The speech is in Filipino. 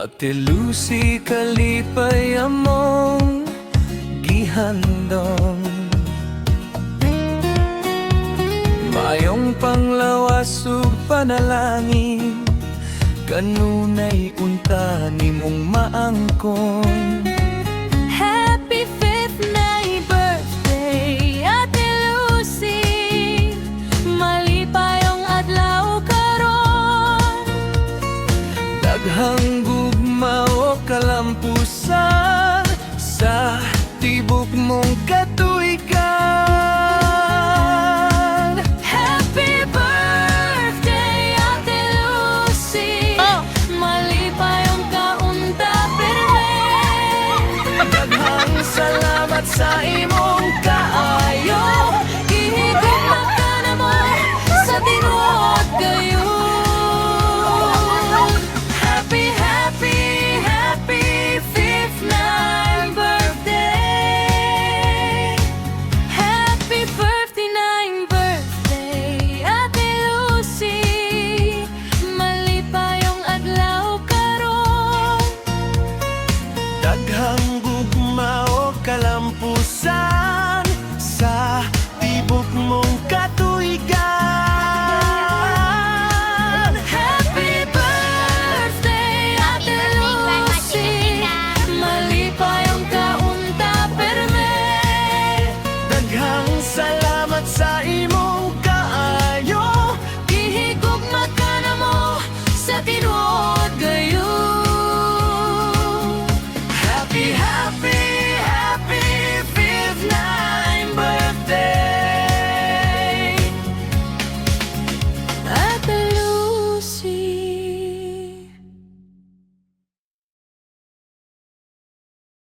Ate Lucy, kalipay among gihandong. Mayong panglawas ug panalangin, kanunay unta nimong maangkon. Happy 5th na birthday, Ate Lucy. Malipayong adlaw karon. Daghang gugma o kalampusan sa tibok mong katuigan. Happy birthday, Ate Lucy. Malipayong kaunta perme. Daghang salamat sa imo